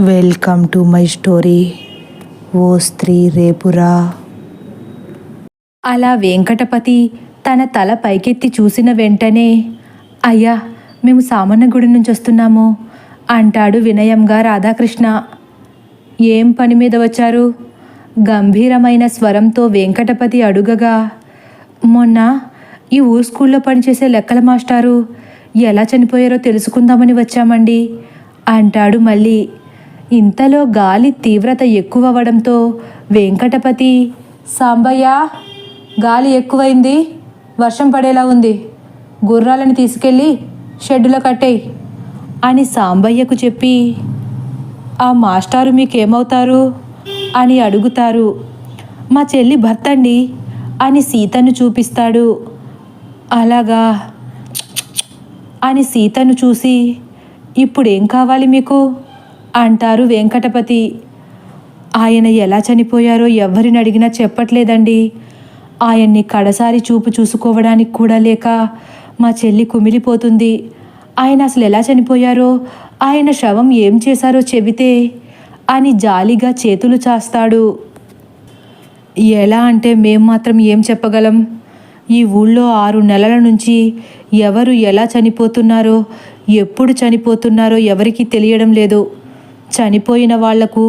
Welcome to my story. ఓ స్త్రీ రేపురా. అలా వెంకటపతి తన తల పైకెత్తి చూసిన వెంటనే, అయ్యా, మేము సామన్నగుడి నుంచి వస్తున్నాము అంటాడు వినయంగా రాధాకృష్ణ. ఏం పని మీద వచ్చారు? గంభీరమైన స్వరంతో వెంకటపతి అడుగగా, మొన్న ఈ ఊరు స్కూల్లో పనిచేసే లెక్కల మాస్టారు ఎలా చనిపోయారో తెలుసుకుందామని వచ్చామండి అంటాడు మళ్ళీ. ఇంతలో గాలి తీవ్రత ఎక్కువవడంతో వెంకటపతి, సాంబయ్య, గాలి ఎక్కువైంది, వర్షం పడేలా ఉంది, గుర్రాలను తీసుకెళ్ళి షెడ్డులో కట్టేయి అని సాంబయ్యకు చెప్పి, ఆ మాస్టారు మీకేమవుతారు అని అడుగుతారు. మా చెల్లి భర్త అండి అని సీతను చూపిస్తాడు. అలాగా అని సీతను చూసి, ఇప్పుడేం కావాలి మీకు అంటారు వెంకటపతి. ఆయన ఎలా చనిపోయారో ఎవరిని అడిగినా చెప్పట్లేదండి. ఆయన్ని కడసారి చూపు చూసుకోవడానికి కూడా లేక మా చెల్లి కుమిలిపోతుంది. ఆయన అసలు ఎలా చనిపోయారో, ఆయన శవం ఏం చేశారో చెబితే అని జాలిగా చేతులు చాస్తాడు. ఎలా అంటే మేం మాత్రం ఏం చెప్పగలం? ఈ ఊళ్ళో 6 నెలల నుంచి ఎవరు ఎలా చనిపోతున్నారో, ఎప్పుడు చనిపోతున్నారో ఎవరికీ తెలియడం లేదు. చనిపోయిన వాళ్లకు,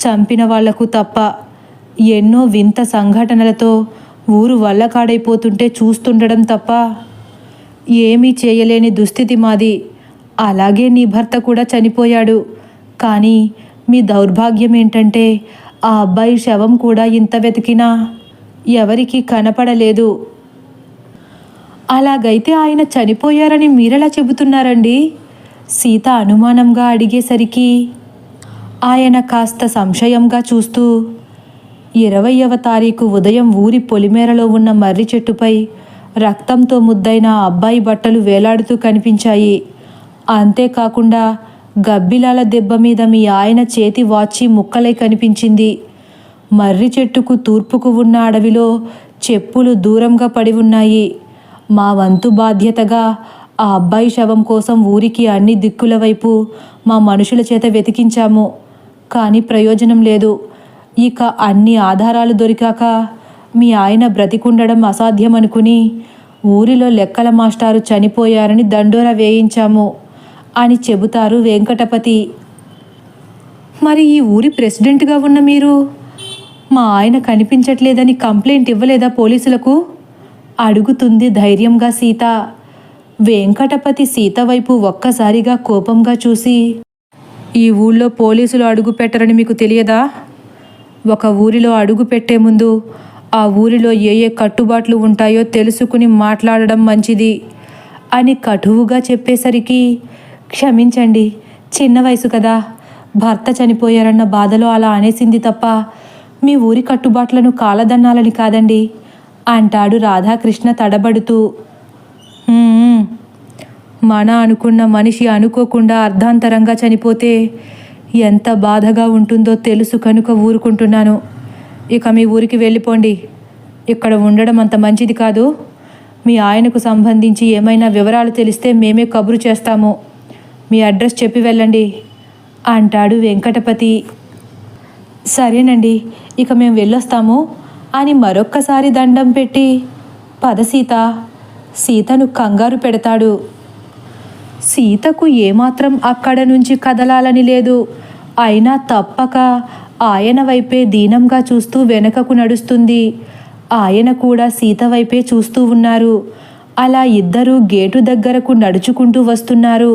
చంపిన వాళ్లకు తప్ప. ఎన్నో వింత సంఘటనలతో ఊరు వల్లకాడైపోతుంటే చూస్తుండడం తప్ప ఏమీ చేయలేని దుస్థితి మాది. అలాగే నీ భర్త కూడా చనిపోయాడు. కానీ మీ దౌర్భాగ్యం ఏంటంటే ఆ అబ్బాయి శవం కూడా ఇంత వెతికినా ఎవరికీ కనపడలేదు. అలాగైతే ఆయన చనిపోయారని మీరెలా చెబుతున్నారండి? సీత అనుమానంగా అడిగేసరికి ఆయన కాస్త సంశయంగా చూస్తూ, 20వ తారీఖు ఉదయం ఊరి పొలిమేరలో ఉన్న మర్రి చెట్టుపై రక్తంతో ముద్దైన ఆ అబ్బాయి బట్టలు వేలాడుతూ కనిపించాయి. అంతేకాకుండా గబ్బిలాల దెబ్బ మీద మీ ఆయన చేతి వాచి ముక్కలై కనిపించింది. మర్రి చెట్టుకు తూర్పుకు ఉన్న అడవిలో చెప్పులు దూరంగా పడి ఉన్నాయి. మా వంతు బాధ్యతగా ఆ అబ్బాయి శవం కోసం ఊరికి అన్ని దిక్కుల వైపు మా మనుషుల చేత వెతికించాము. కానీ ప్రయోజనం లేదు. ఇక అన్ని ఆధారాలు దొరికాక మీ ఆయన బ్రతికుండడం అసాధ్యమనుకుని ఊరిలో లెక్కల మాస్టారు చనిపోయారని దండోరా వేయించాము అని చెబుతారు వెంకటపతి. మరి ఈ ఊరి ప్రెసిడెంట్గా ఉన్న మీరు మా ఆయన కనిపించట్లేదని కంప్లైంట్ ఇవ్వలేదా పోలీసులకు అడుగుతుంది ధైర్యంగా సీత. వెంకటపతి సీత వైపు ఒక్కసారిగా కోపంగా చూసి, ఈ ఊళ్ళో పోలీసులు అడుగు పెట్టరని మీకు తెలియదా? ఒక ఊరిలో అడుగు పెట్టే ముందు ఆ ఊరిలో ఏ ఏ కట్టుబాట్లు ఉంటాయో తెలుసుకుని మాట్లాడడం మంచిది అని కటువుగా చెప్పేసరికి, క్షమించండి, చిన్న వయసు కదా, భర్త చనిపోయారన్న బాధలో అలా అనేసింది తప్ప మీ ఊరి కట్టుబాట్లను కాలదన్నాలని కాదండి అంటాడు రాధాకృష్ణ తడబడుతూ. మన అనుకున్న మనిషి అనుకోకుండా అర్ధాంతరంగా చనిపోతే ఎంత బాధగా ఉంటుందో తెలుసు కనుక ఊరుకుంటున్నాను. ఇక మీ ఊరికి వెళ్ళిపోండి. ఇక్కడ ఉండడం అంత మంచిది కాదు. మీ ఆయనకు సంబంధించి ఏమైనా వివరాలు తెలిస్తే మేమే కబురు చేస్తాము. మీ అడ్రస్ చెప్పి వెళ్ళండి అంటాడు వెంకటపతి. సరేనండి, ఇక మేము వెళ్ళొస్తాము అని మరొక్కసారి దండం పెట్టి, పద సీత, సీతను కంగారు పెడతాడు. సీతకు ఏమాత్రం అక్కడ నుంచి కదలాలని లేదు. అయినా తప్పక ఆయన వైపే దీనంగా చూస్తూ వెనకకు నడుస్తుంది. ఆయన కూడా సీత వైపే చూస్తూ ఉన్నారు. అలా ఇద్దరూ గేటు దగ్గరకు నడుచుకుంటూ వస్తున్నారు.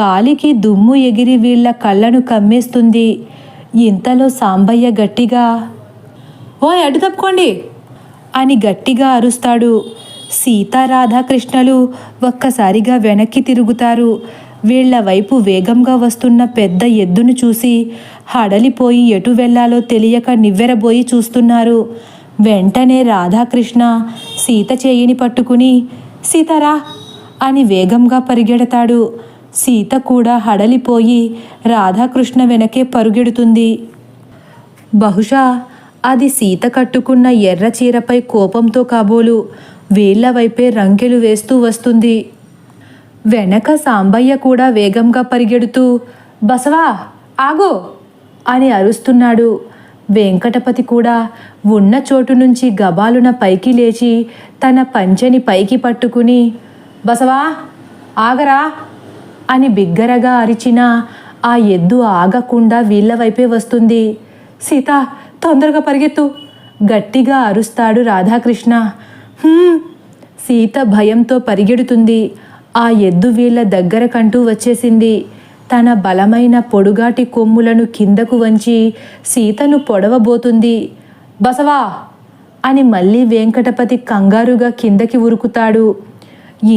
గాలికి దుమ్ము ఎగిరి వీళ్ల కళ్ళను కమ్మేస్తుంది. ఇంతలో సాంబయ్య గట్టిగా, ఓయ్ అడ్డు తప్పుకోండి అని గట్టిగా అరుస్తాడు. సీతా రాధాకృష్ణలు ఒక్కసారిగా వెనక్కి తిరుగుతారు. వీళ్ల వైపు వేగంగా వస్తున్న పెద్ద ఎద్దును చూసి హడలిపోయి ఎటు వెళ్లాలో తెలియక నివ్వెరబోయి చూస్తున్నారు. వెంటనే రాధాకృష్ణ సీత చేయిని పట్టుకుని, సీతారా అని వేగంగా పరిగెడతాడు. సీత కూడా హడలిపోయి రాధాకృష్ణ వెనకే పరుగెడుతుంది. బహుశా అది సీత కట్టుకున్న ఎర్ర చీరపై కోపంతో కాబోలు వీళ్ల వైపే రంకెలు వేస్తూ వస్తుంది. వెనక సాంబయ్య కూడా వేగంగా పరిగెడుతూ, బసవా ఆగో అని అరుస్తున్నాడు. వెంకటపతి కూడా ఉన్న చోటు నుంచి గబాలున పైకి లేచి తన పంచెని పైకి పట్టుకుని, బసవా ఆగరా అని బిగ్గరగా అరిచినా ఆ ఎద్దు ఆగకుండా వీళ్ళ వైపే వస్తుంది. సీత తొందరగా పరిగెత్తు గట్టిగా అరుస్తాడు రాధాకృష్ణ. సీత భయంతో పరిగెడుతుంది. ఆ ఎద్దు వీళ్ళ దగ్గరకంటూ వచ్చేసింది. తన బలమైన పొడుగాటి కొమ్ములను కిందకు వంచి సీతను పొడవబోతుంది. బసవా అని మళ్ళీ వెంకటపతి కంగారుగా కిందకి ఉరుకుతాడు.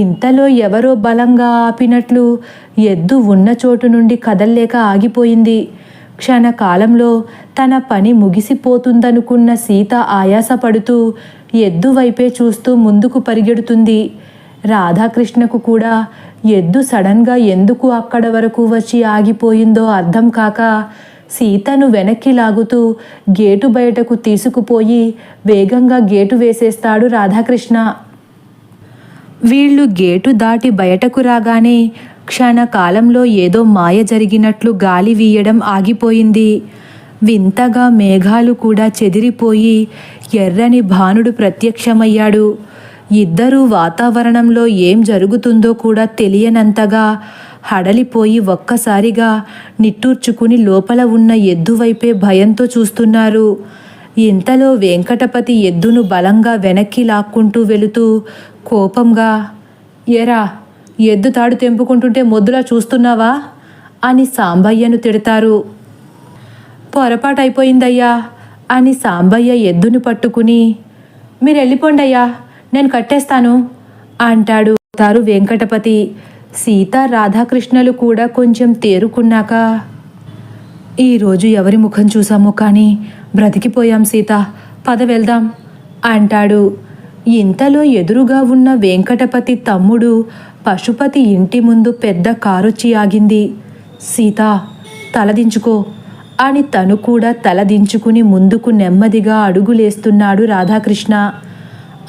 ఇంతలో ఎవరో బలంగా ఆపినట్లు ఎద్దు ఉన్న చోటు నుండి కదల్లేక ఆగిపోయింది. క్షణకాలంలో తన పని ముగిసిపోతుందనుకున్న సీత ఆయాసపడుతూ ఎద్దు వైపే చూస్తూ ముందుకు పరిగెడుతుంది. రాధాకృష్ణకు కూడా ఎద్దు సడన్గా ఎందుకు అక్కడ వరకు వచ్చి ఆగిపోయిందో అర్థం కాక సీతను వెనక్కి లాగుతూ గేటు బయటకు తీసుకుపోయి వేగంగా గేటు వేసేస్తాడు రాధాకృష్ణ. వీళ్ళు గేటు దాటి బయటకు రాగానే క్షణకాలంలో ఏదో మాయ జరిగినట్లు గాలి వీయడం ఆగిపోయింది. వింతగా మేఘాలు కూడా చెదిరిపోయి ఎర్రని భానుడు ప్రత్యక్షమయ్యాడు. ఇద్దరూ వాతావరణంలో ఏం జరుగుతుందో కూడా తెలియనంతగా హడలిపోయి ఒక్కసారిగా నిట్టూర్చుకుని లోపల ఉన్న ఎద్దు వైపే భయంతో చూస్తున్నారు. ఇంతలో వెంకటపతి ఎద్దును బలంగా వెనక్కి లాక్కుంటూ వెళుతూ కోపంగా, ఎరా ఎద్దు తాడు తెంపుకుంటుంటే మొద్దులా చూస్తున్నావా అని సాంబయ్యను తిడతారు. పొరపాటైపోయిందయ్యా అని సాంబయ్య ఎద్దును పట్టుకుని, మీరు వెళ్ళిపోండయ్యా నేను కట్టేస్తాను అంటాడు. వెంకటపతి సీత రాధాకృష్ణలు కూడా కొంచెం తేరుకున్నాక, ఈరోజు ఎవరి ముఖం చూసామో కానీ బ్రతికిపోయాం సీత, పద వెళ్దాం అంటాడు. ఇంతలో ఎదురుగా ఉన్న వెంకటపతి తమ్ముడు పశుపతి ఇంటి ముందు పెద్ద కారొచ్చి ఆగింది. సీత తలదించుకో అని తను కూడా తలదించుకుని ముందుకు నెమ్మదిగా అడుగులేస్తున్నాడు రాధాకృష్ణ.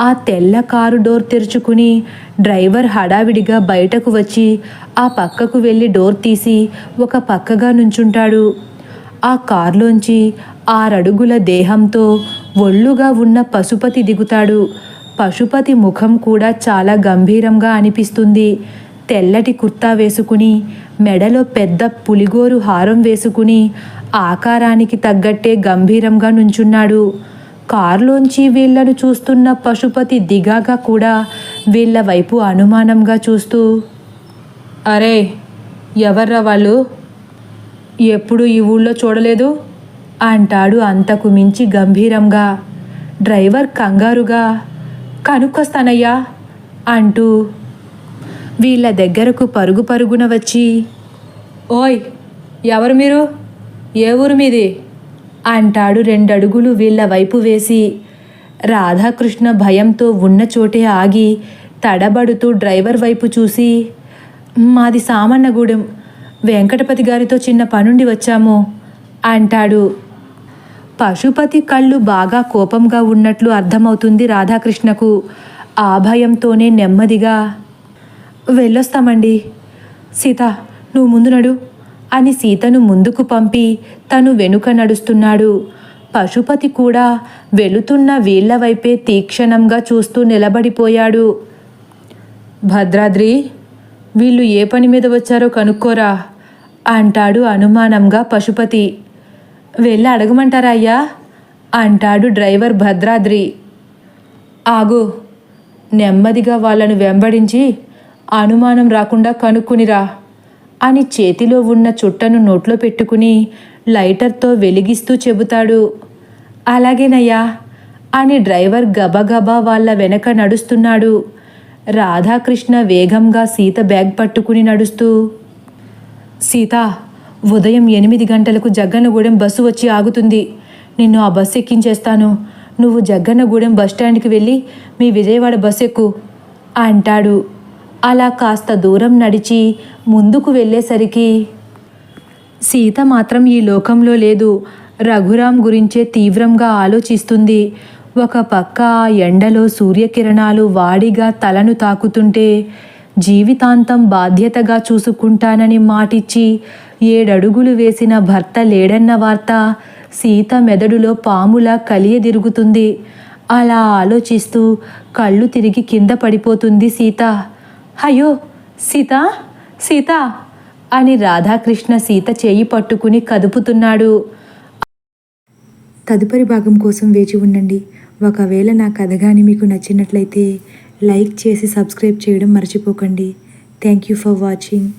ఆ తెల్ల కారు డోర్ తెరుచుకుని డ్రైవర్ హడావిడిగా బయటకు వచ్చి ఆ పక్కకు వెళ్ళి డోర్ తీసి ఒక పక్కగా నుంచుంటాడు. ఆ కారులోంచి 6 అడుగుల దేహంతో ఒళ్ళుగా ఉన్న పశుపతి దిగుతాడు. పశుపతి ముఖం కూడా చాలా గంభీరంగా అనిపిస్తుంది. తెల్లటి కుర్తా వేసుకుని మెడలో పెద్ద పులిగోరు హారం వేసుకుని ఆకారానికి తగ్గట్టే గంభీరంగా నుంచున్నాడు. కారులోంచి వీళ్లను చూస్తున్న పశుపతి దిగాగా కూడా వీళ్ళ వైపు అనుమానంగా చూస్తూ, అరే ఎవర్రా వాళ్ళు, ఎప్పుడు ఈ ఊళ్ళో చూడలేదు అంటాడు అంతకు మించి గంభీరంగా. డ్రైవర్ కంగారుగా, కనుక్కొస్తానయ్యా అంటూ వీళ్ళ దగ్గరకు పరుగు పరుగున వచ్చి, ఓయ్ ఎవరు మీరు, ఏ ఊరు మీది అంటాడు 2 అడుగులు వీళ్ళ వైపు వేసి. రాధాకృష్ణ భయంతో ఉన్న చోటే ఆగి తడబడుతూ డ్రైవర్ వైపు చూసి, మాది సామన్నగూడెం, వెంకటపతి గారితో చిన్న పనుండి వచ్చాము అంటాడు. పశుపతి కళ్ళు బాగా కోపంగా ఉన్నట్లు అర్థమవుతుంది రాధాకృష్ణకు. ఆ భయంతోనే నెమ్మదిగా, వెళ్ళొస్తామండి, సీత నువ్వు ముందు నడు అని సీతను ముందుకు పంపి తను వెనుక నడుస్తున్నాడు. పశుపతి కూడా వెళుతున్న వీళ్ల వైపే తీక్షణంగా చూస్తూ నిలబడిపోయాడు. భద్రాద్రి, వీళ్ళు ఏ పని మీద వచ్చారో కనుక్కోరా అంటాడు అనుమానంగా పశుపతి. వెళ్ళి అడగమంటారా అయ్యా అంటాడు డ్రైవర్ భద్రాద్రి. ఆగు, నెమ్మదిగా వాళ్ళను వెంబడించి అనుమానం రాకుండా కనుక్కునిరా అని చేతిలో ఉన్న చుట్టను నోట్లో పెట్టుకుని లైటర్తో వెలిగిస్తూ చెబుతాడు. అలాగేనయ్యా అని డ్రైవర్ గబగబా వాళ్ళ వెనక నడుస్తున్నాడు. రాధాకృష్ణ వేగంగా సీత బ్యాగ్ పట్టుకుని నడుస్తూ, సీత ఉదయం 8 గంటలకు జగ్గన్నగూడెం బస్సు వచ్చి ఆగుతుంది, నిన్ను ఆ బస్సు ఎక్కించేస్తాను, నువ్వు జగ్గన్నగూడెం బస్టాండ్కి వెళ్ళి మీ విజయవాడ బస్సు ఎక్కు అంటాడు. అలా కాస్త దూరం నడిచి ముందుకు వెళ్ళేసరికి సీత మాత్రం ఈ లోకంలో లేదు. రఘురాం గురించే తీవ్రంగా ఆలోచిస్తుంది. ఒక పక్క ఆ ఎండలో సూర్యకిరణాలు వాడిగా తలను తాకుతుంటే జీవితాంతం బాధ్యతగా చూసుకుంటానని మాటిచ్చి 7 అడుగులు వేసిన భర్త లేడన్న వార్త సీత మెదడులో పాములా కలియదిరుగుతుంది. అలా ఆలోచిస్తూ కళ్ళు తిరిగి కింద పడిపోతుంది సీత. అయ్యో సీత, సీత అని రాధాకృష్ణ సీత చేయి పట్టుకుని కదుపుతున్నాడు. తదుపరి భాగం కోసం వేచి ఉండండి. ఒకవేళ నా కథ కానీ మీకు నచ్చినట్లయితే లైక్ చేసి సబ్స్క్రైబ్ చేయడం మర్చిపోకండి. Thank you for watching.